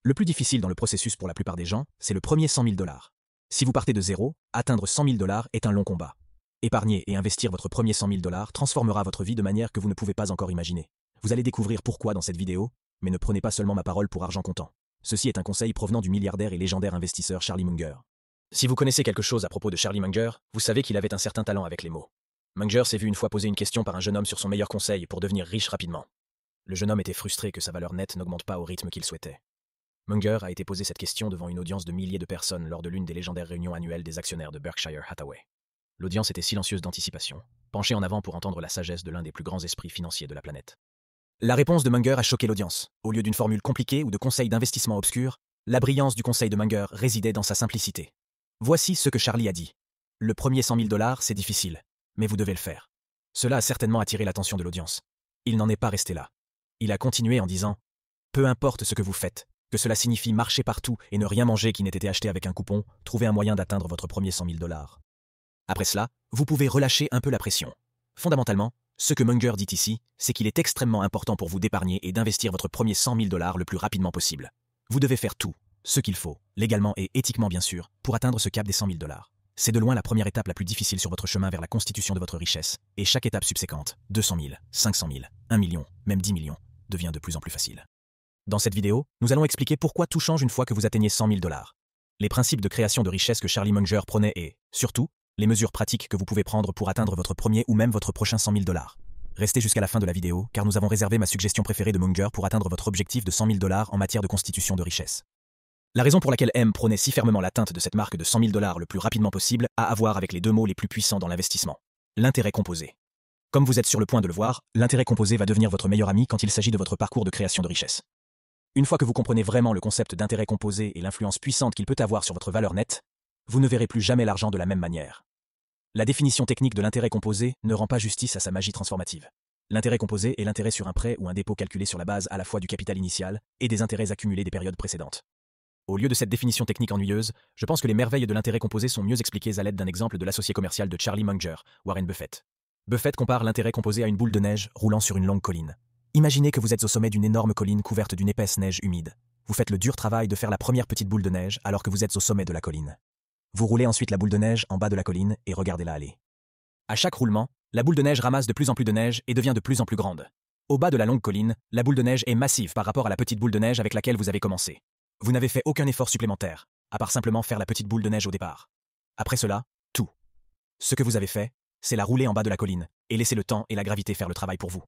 Le plus difficile dans le processus pour la plupart des gens, c'est le premier 100 000 $. Si vous partez de zéro, atteindre 100 000 $ est un long combat. Épargner et investir votre premier 100 000 $ transformera votre vie de manière que vous ne pouvez pas encore imaginer. Vous allez découvrir pourquoi dans cette vidéo, mais ne prenez pas seulement ma parole pour argent comptant. Ceci est un conseil provenant du milliardaire et légendaire investisseur Charlie Munger. Si vous connaissez quelque chose à propos de Charlie Munger, vous savez qu'il avait un certain talent avec les mots. Munger s'est vu une fois poser une question par un jeune homme sur son meilleur conseil pour devenir riche rapidement. Le jeune homme était frustré que sa valeur nette n'augmente pas au rythme qu'il souhaitait. Munger a été posé cette question devant une audience de milliers de personnes lors de l'une des légendaires réunions annuelles des actionnaires de Berkshire Hathaway. L'audience était silencieuse d'anticipation, penchée en avant pour entendre la sagesse de l'un des plus grands esprits financiers de la planète. La réponse de Munger a choqué l'audience. Au lieu d'une formule compliquée ou de conseils d'investissement obscurs, la brillance du conseil de Munger résidait dans sa simplicité. Voici ce que Charlie a dit. Le premier 100 000 $, c'est difficile, mais vous devez le faire. Cela a certainement attiré l'attention de l'audience. Il n'en est pas resté là. Il a continué en disant « Peu importe ce que vous faites, que cela signifie marcher partout et ne rien manger qui n'ait été acheté avec un coupon, trouvez un moyen d'atteindre votre premier 100 000 $. Après cela, vous pouvez relâcher un peu la pression. Fondamentalement, ce que Munger dit ici, c'est qu'il est extrêmement important pour vous d'épargner et d'investir votre premier 100 000 $ le plus rapidement possible. Vous devez faire tout, ce qu'il faut, légalement et éthiquement bien sûr, pour atteindre ce cap des 100 000 $. C'est de loin la première étape la plus difficile sur votre chemin vers la constitution de votre richesse, et chaque étape subséquente, 200 000, 500 000, 1 million, même 10 millions, devient de plus en plus facile. Dans cette vidéo, nous allons expliquer pourquoi tout change une fois que vous atteignez 100 000 $. Les principes de création de richesse que Charlie Munger prenait et, surtout, les mesures pratiques que vous pouvez prendre pour atteindre votre premier ou même votre prochain 100 000 $. Restez jusqu'à la fin de la vidéo, car nous avons réservé ma suggestion préférée de Munger pour atteindre votre objectif de 100 000 $ en matière de constitution de richesse. La raison pour laquelle M prônait si fermement l'atteinte de cette marque de 100 000 $ le plus rapidement possible a à voir avec les deux mots les plus puissants dans l'investissement. L'intérêt composé. Comme vous êtes sur le point de le voir, l'intérêt composé va devenir votre meilleur ami quand il s'agit de votre parcours de création de richesse. Une fois que vous comprenez vraiment le concept d'intérêt composé et l'influence puissante qu'il peut avoir sur votre valeur nette, vous ne verrez plus jamais l'argent de la même manière. La définition technique de l'intérêt composé ne rend pas justice à sa magie transformative. L'intérêt composé est l'intérêt sur un prêt ou un dépôt calculé sur la base à la fois du capital initial et des intérêts accumulés des périodes précédentes. Au lieu de cette définition technique ennuyeuse, je pense que les merveilles de l'intérêt composé sont mieux expliquées à l'aide d'un exemple de l'associé commercial de Charlie Munger, Warren Buffett. Buffett compare l'intérêt composé à une boule de neige roulant sur une longue colline. Imaginez que vous êtes au sommet d'une énorme colline couverte d'une épaisse neige humide. Vous faites le dur travail de faire la première petite boule de neige alors que vous êtes au sommet de la colline. Vous roulez ensuite la boule de neige en bas de la colline et regardez-la aller. À chaque roulement, la boule de neige ramasse de plus en plus de neige et devient de plus en plus grande. Au bas de la longue colline, la boule de neige est massive par rapport à la petite boule de neige avec laquelle vous avez commencé. Vous n'avez fait aucun effort supplémentaire, à part simplement faire la petite boule de neige au départ. Après cela, tout. Ce que vous avez fait, c'est la rouler en bas de la colline, et laisser le temps et la gravité faire le travail pour vous.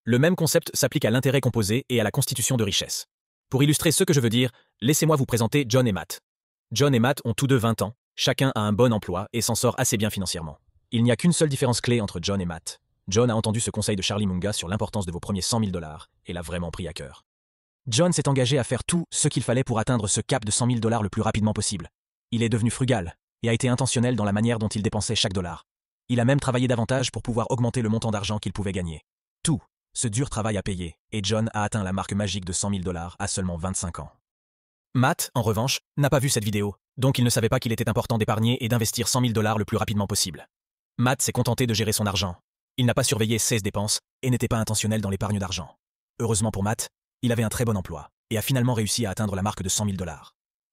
Le même concept s'applique à l'intérêt composé et à la constitution de richesse. Pour illustrer ce que je veux dire, laissez-moi vous présenter John et Matt. John et Matt ont tous deux 20 ans, chacun a un bon emploi et s'en sort assez bien financièrement. Il n'y a qu'une seule différence clé entre John et Matt. John a entendu ce conseil de Charlie Munger sur l'importance de vos premiers 100 000 $ et l'a vraiment pris à cœur. John s'est engagé à faire tout ce qu'il fallait pour atteindre ce cap de 100 000 $ le plus rapidement possible. Il est devenu frugal et a été intentionnel dans la manière dont il dépensait chaque dollar. Il a même travaillé davantage pour pouvoir augmenter le montant d'argent qu'il pouvait gagner. Tout ce dur travail a payé et John a atteint la marque magique de 100 000 $ à seulement 25 ans. Matt, en revanche, n'a pas vu cette vidéo, donc il ne savait pas qu'il était important d'épargner et d'investir 100 000 $ le plus rapidement possible. Matt s'est contenté de gérer son argent. Il n'a pas surveillé ses dépenses et n'était pas intentionnel dans l'épargne d'argent. Heureusement pour Matt, il avait un très bon emploi et a finalement réussi à atteindre la marque de 100 000 $.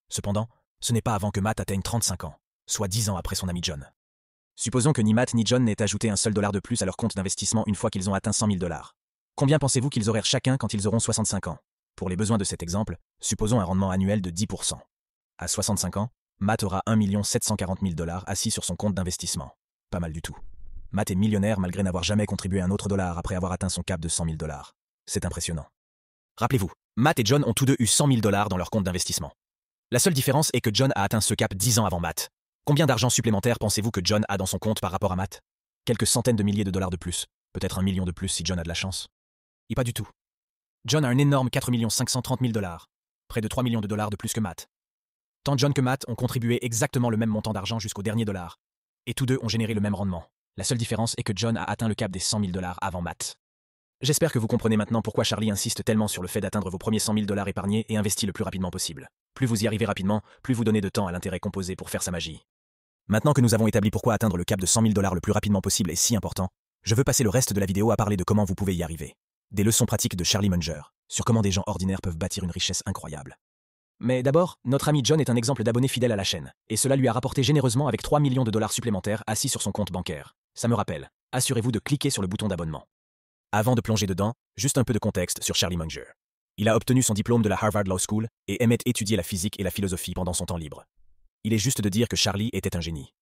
Cependant, ce n'est pas avant que Matt atteigne 35 ans, soit 10 ans après son ami John. Supposons que ni Matt ni John n'aient ajouté un seul dollar de plus à leur compte d'investissement une fois qu'ils ont atteint 100 000 $. Combien pensez-vous qu'ils auraient chacun quand ils auront 65 ans? Pour les besoins de cet exemple, supposons un rendement annuel de 10%. À 65 ans, Matt aura 1 740 000 $ assis sur son compte d'investissement. Pas mal du tout. Matt est millionnaire malgré n'avoir jamais contribué un autre dollar après avoir atteint son cap de 100 000 $. C'est impressionnant. Rappelez-vous, Matt et John ont tous deux eu 100 000 $ dans leur compte d'investissement. La seule différence est que John a atteint ce cap 10 ans avant Matt. Combien d'argent supplémentaire pensez-vous que John a dans son compte par rapport à Matt? Quelques centaines de milliers de dollars de plus. Peut-être 1 million de plus si John a de la chance. Et pas du tout. John a un énorme 4 530 000 $. Près de 3 millions de dollars de plus que Matt. Tant John que Matt ont contribué exactement le même montant d'argent jusqu'au dernier dollar. Et tous deux ont généré le même rendement. La seule différence est que John a atteint le cap des 100 000 $ avant Matt. J'espère que vous comprenez maintenant pourquoi Charlie insiste tellement sur le fait d'atteindre vos premiers 100 000 $ épargnés et investis le plus rapidement possible. Plus vous y arrivez rapidement, plus vous donnez de temps à l'intérêt composé pour faire sa magie. Maintenant que nous avons établi pourquoi atteindre le cap de 100 000 $ le plus rapidement possible est si important, je veux passer le reste de la vidéo à parler de comment vous pouvez y arriver. Des leçons pratiques de Charlie Munger, sur comment des gens ordinaires peuvent bâtir une richesse incroyable. Mais d'abord, notre ami John est un exemple d'abonné fidèle à la chaîne, et cela lui a rapporté généreusement avec 3 millions de dollars supplémentaires assis sur son compte bancaire. Ça me rappelle, assurez-vous de cliquer sur le bouton d'abonnement. Avant de plonger dedans, juste un peu de contexte sur Charlie Munger. Il a obtenu son diplôme de la Harvard Law School et aimait étudier la physique et la philosophie pendant son temps libre. Il est juste de dire que Charlie était un génie.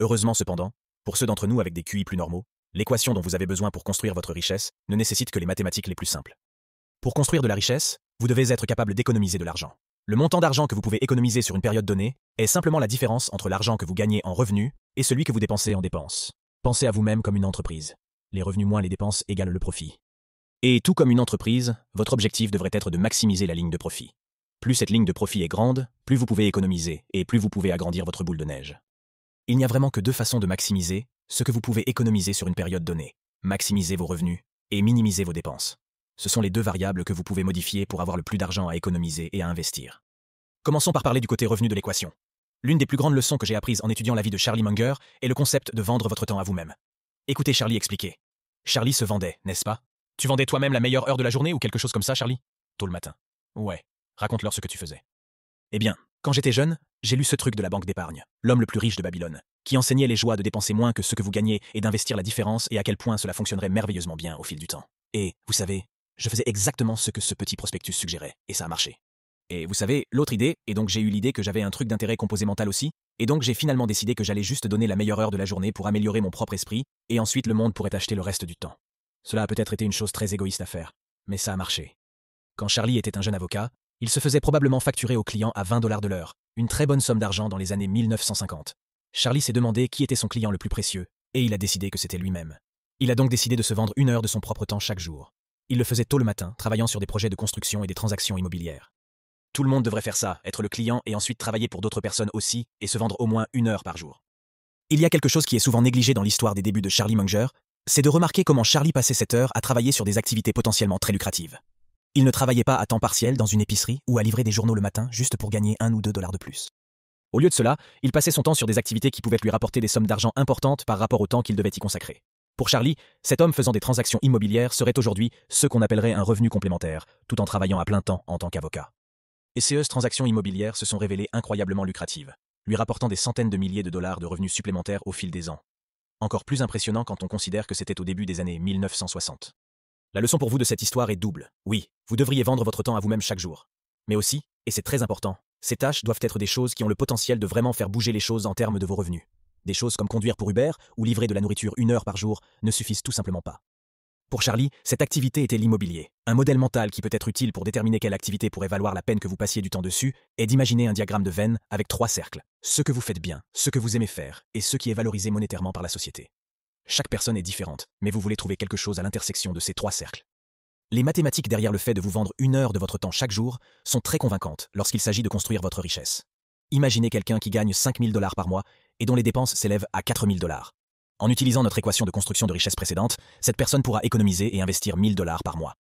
Heureusement cependant, pour ceux d'entre nous avec des QI plus normaux, l'équation dont vous avez besoin pour construire votre richesse ne nécessite que les mathématiques les plus simples. Pour construire de la richesse, vous devez être capable d'économiser de l'argent. Le montant d'argent que vous pouvez économiser sur une période donnée est simplement la différence entre l'argent que vous gagnez en revenus et celui que vous dépensez en dépenses. Pensez à vous-même comme une entreprise. Les revenus moins les dépenses égale le profit. Et tout comme une entreprise, votre objectif devrait être de maximiser la ligne de profit. Plus cette ligne de profit est grande, plus vous pouvez économiser et plus vous pouvez agrandir votre boule de neige. Il n'y a vraiment que deux façons de maximiser ce que vous pouvez économiser sur une période donnée. Maximiser vos revenus et minimiser vos dépenses. Ce sont les deux variables que vous pouvez modifier pour avoir le plus d'argent à économiser et à investir. Commençons par parler du côté revenu de l'équation. L'une des plus grandes leçons que j'ai apprises en étudiant la vie de Charlie Munger est le concept de vendre votre temps à vous-même. Écoutez Charlie expliquer. Charlie se vendait, n'est-ce pas? Tu vendais toi-même la meilleure heure de la journée ou quelque chose comme ça, Charlie? Tôt le matin. Ouais. Raconte-leur ce que tu faisais. Eh bien, quand j'étais jeune, j'ai lu ce truc de la banque d'épargne, l'homme le plus riche de Babylone, qui enseignait les joies de dépenser moins que ce que vous gagnez et d'investir la différence et à quel point cela fonctionnerait merveilleusement bien au fil du temps. Et, vous savez, je faisais exactement ce que ce petit prospectus suggérait, et ça a marché. Et vous savez, l'autre idée, et donc j'ai eu l'idée que j'avais un truc d'intérêt composé mental aussi, et donc j'ai finalement décidé que j'allais juste donner la meilleure heure de la journée pour améliorer mon propre esprit, et ensuite le monde pourrait acheter le reste du temps. Cela a peut-être été une chose très égoïste à faire, mais ça a marché. Quand Charlie était un jeune avocat, il se faisait probablement facturer aux clients à 20 $ de l'heure, une très bonne somme d'argent dans les années 1950. Charlie s'est demandé qui était son client le plus précieux, et il a décidé que c'était lui-même. Il a donc décidé de se vendre 1 heure de son propre temps chaque jour. Il le faisait tôt le matin, travaillant sur des projets de construction et des transactions immobilières. Tout le monde devrait faire ça, être le client et ensuite travailler pour d'autres personnes aussi, et se vendre au moins 1 heure par jour. Il y a quelque chose qui est souvent négligé dans l'histoire des débuts de Charlie Munger, c'est de remarquer comment Charlie passait cette heure à travailler sur des activités potentiellement très lucratives. Il ne travaillait pas à temps partiel dans une épicerie ou à livrer des journaux le matin juste pour gagner 1 ou 2 $ de plus. Au lieu de cela, il passait son temps sur des activités qui pouvaient lui rapporter des sommes d'argent importantes par rapport au temps qu'il devait y consacrer. Pour Charlie, cet homme faisant des transactions immobilières serait aujourd'hui ce qu'on appellerait un revenu complémentaire, tout en travaillant à plein temps en tant qu'avocat. Et ces transactions immobilières se sont révélées incroyablement lucratives, lui rapportant des centaines de milliers de dollars de revenus supplémentaires au fil des ans. Encore plus impressionnant quand on considère que c'était au début des années 1960. La leçon pour vous de cette histoire est double. Oui, vous devriez vendre votre temps à vous-même chaque jour. Mais aussi, et c'est très important, ces tâches doivent être des choses qui ont le potentiel de vraiment faire bouger les choses en termes de vos revenus. Des choses comme conduire pour Uber ou livrer de la nourriture 1 heure par jour ne suffisent tout simplement pas. Pour Charlie, cette activité était l'immobilier. Un modèle mental qui peut être utile pour déterminer quelle activité pourrait valoir la peine que vous passiez du temps dessus est d'imaginer un diagramme de Venn avec 3 cercles. Ce que vous faites bien, ce que vous aimez faire et ce qui est valorisé monétairement par la société. Chaque personne est différente, mais vous voulez trouver quelque chose à l'intersection de ces 3 cercles. Les mathématiques derrière le fait de vous vendre 1 heure de votre temps chaque jour sont très convaincantes lorsqu'il s'agit de construire votre richesse. Imaginez quelqu'un qui gagne 5 000 $ par mois et dont les dépenses s'élèvent à 4 000 $. En utilisant notre équation de construction de richesse précédente, cette personne pourra économiser et investir 1 000 $ par mois.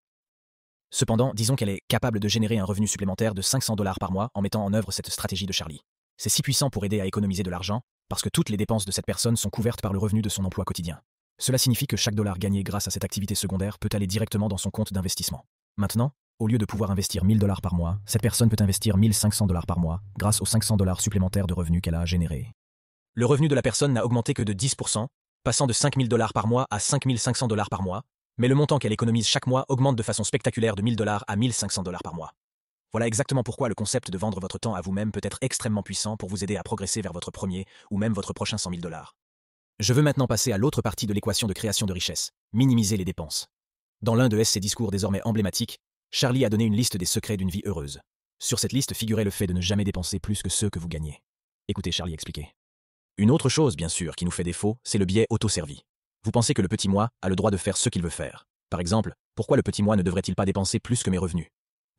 Cependant, disons qu'elle est capable de générer un revenu supplémentaire de 500 $ par mois en mettant en œuvre cette stratégie de Charlie. C'est si puissant pour aider à économiser de l'argent, parce que toutes les dépenses de cette personne sont couvertes par le revenu de son emploi quotidien. Cela signifie que chaque dollar gagné grâce à cette activité secondaire peut aller directement dans son compte d'investissement. Maintenant, au lieu de pouvoir investir 1 000 $ par mois, cette personne peut investir 1 500 $ par mois grâce aux 500 $ supplémentaires de revenus qu'elle a générés. Le revenu de la personne n'a augmenté que de 10%, passant de 5 000 $ par mois à 5 500 $ par mois, mais le montant qu'elle économise chaque mois augmente de façon spectaculaire de 1 000 $ à 1 500 $ par mois. Voilà exactement pourquoi le concept de vendre votre temps à vous-même peut être extrêmement puissant pour vous aider à progresser vers votre premier ou même votre prochain 100 000 $. Je veux maintenant passer à l'autre partie de l'équation de création de richesse, minimiser les dépenses. Dans l'un de ses discours désormais emblématiques, Charlie a donné une liste des secrets d'une vie heureuse. Sur cette liste figurait le fait de ne jamais dépenser plus que ceux que vous gagnez. Écoutez Charlie expliquer. Une autre chose, bien sûr, qui nous fait défaut, c'est le biais auto-servi. Vous pensez que le petit moi a le droit de faire ce qu'il veut faire. Par exemple, pourquoi le petit moi ne devrait-il pas dépenser plus que mes revenus?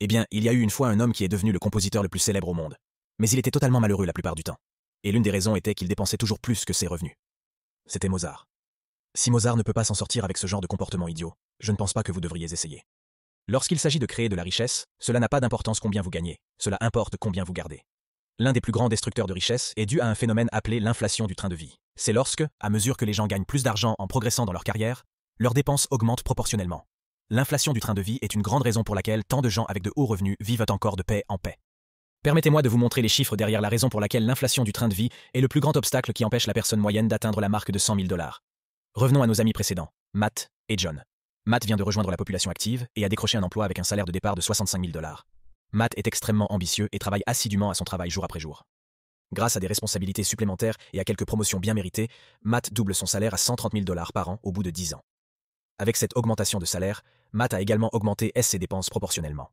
Eh bien, il y a eu une fois un homme qui est devenu le compositeur le plus célèbre au monde. Mais il était totalement malheureux la plupart du temps. Et l'une des raisons était qu'il dépensait toujours plus que ses revenus. C'était Mozart. Si Mozart ne peut pas s'en sortir avec ce genre de comportement idiot, je ne pense pas que vous devriez essayer. Lorsqu'il s'agit de créer de la richesse, cela n'a pas d'importance combien vous gagnez, cela importe combien vous gardez. L'un des plus grands destructeurs de richesse est dû à un phénomène appelé l'inflation du train de vie. C'est lorsque, à mesure que les gens gagnent plus d'argent en progressant dans leur carrière, leurs dépenses augmentent proportionnellement. L'inflation du train de vie est une grande raison pour laquelle tant de gens avec de hauts revenus vivent encore de paix en paix. Permettez-moi de vous montrer les chiffres derrière la raison pour laquelle l'inflation du train de vie est le plus grand obstacle qui empêche la personne moyenne d'atteindre la marque de 100 000 $. Revenons à nos amis précédents, Matt et John. Matt vient de rejoindre la population active et a décroché un emploi avec un salaire de départ de 65 000 $. Matt est extrêmement ambitieux et travaille assidûment à son travail jour après jour. Grâce à des responsabilités supplémentaires et à quelques promotions bien méritées, Matt double son salaire à 130 000 $ par an au bout de 10 ans. Avec cette augmentation de salaire, Matt a également augmenté ses dépenses proportionnellement.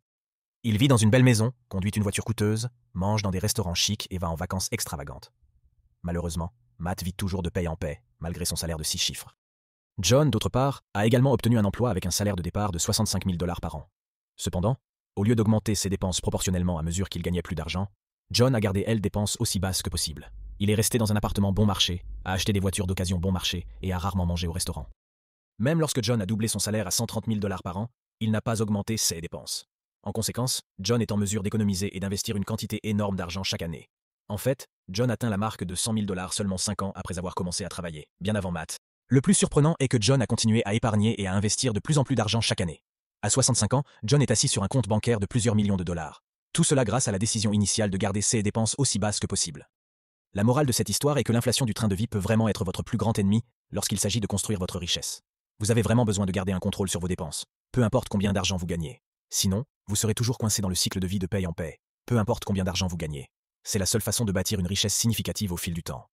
Il vit dans une belle maison, conduit une voiture coûteuse, mange dans des restaurants chics et va en vacances extravagantes. Malheureusement, Matt vit toujours de paye en paie, malgré son salaire de 6 chiffres. John, d'autre part, a également obtenu un emploi avec un salaire de départ de 65 000 $ par an. Cependant, au lieu d'augmenter ses dépenses proportionnellement à mesure qu'il gagnait plus d'argent, John a gardé dépenses aussi basses que possible. Il est resté dans un appartement bon marché, a acheté des voitures d'occasion bon marché et a rarement mangé au restaurant. Même lorsque John a doublé son salaire à 130 000 $ par an, il n'a pas augmenté ses dépenses. En conséquence, John est en mesure d'économiser et d'investir une quantité énorme d'argent chaque année. En fait, John atteint la marque de 100 000 $ seulement 5 ans après avoir commencé à travailler, bien avant Matt. Le plus surprenant est que John a continué à épargner et à investir de plus en plus d'argent chaque année. À 65 ans, John est assis sur un compte bancaire de plusieurs millions de dollars. Tout cela grâce à la décision initiale de garder ses dépenses aussi basses que possible. La morale de cette histoire est que l'inflation du train de vie peut vraiment être votre plus grand ennemi lorsqu'il s'agit de construire votre richesse. Vous avez vraiment besoin de garder un contrôle sur vos dépenses, peu importe combien d'argent vous gagnez. Sinon, vous serez toujours coincé dans le cycle de vie de paye en paye, peu importe combien d'argent vous gagnez. C'est la seule façon de bâtir une richesse significative au fil du temps.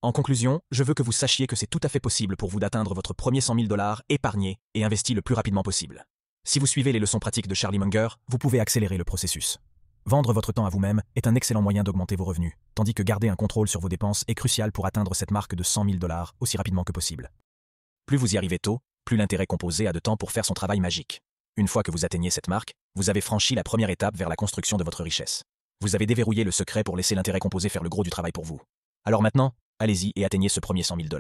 En conclusion, je veux que vous sachiez que c'est tout à fait possible pour vous d'atteindre votre premier 100 000 $ épargnés et investis le plus rapidement possible. Si vous suivez les leçons pratiques de Charlie Munger, vous pouvez accélérer le processus. Vendre votre temps à vous-même est un excellent moyen d'augmenter vos revenus, tandis que garder un contrôle sur vos dépenses est crucial pour atteindre cette marque de 100 000 $ aussi rapidement que possible. Plus vous y arrivez tôt, plus l'intérêt composé a de temps pour faire son travail magique. Une fois que vous atteignez cette marque, vous avez franchi la première étape vers la construction de votre richesse. Vous avez déverrouillé le secret pour laisser l'intérêt composé faire le gros du travail pour vous. Alors maintenant, allez-y et atteignez ce premier 100 000 $.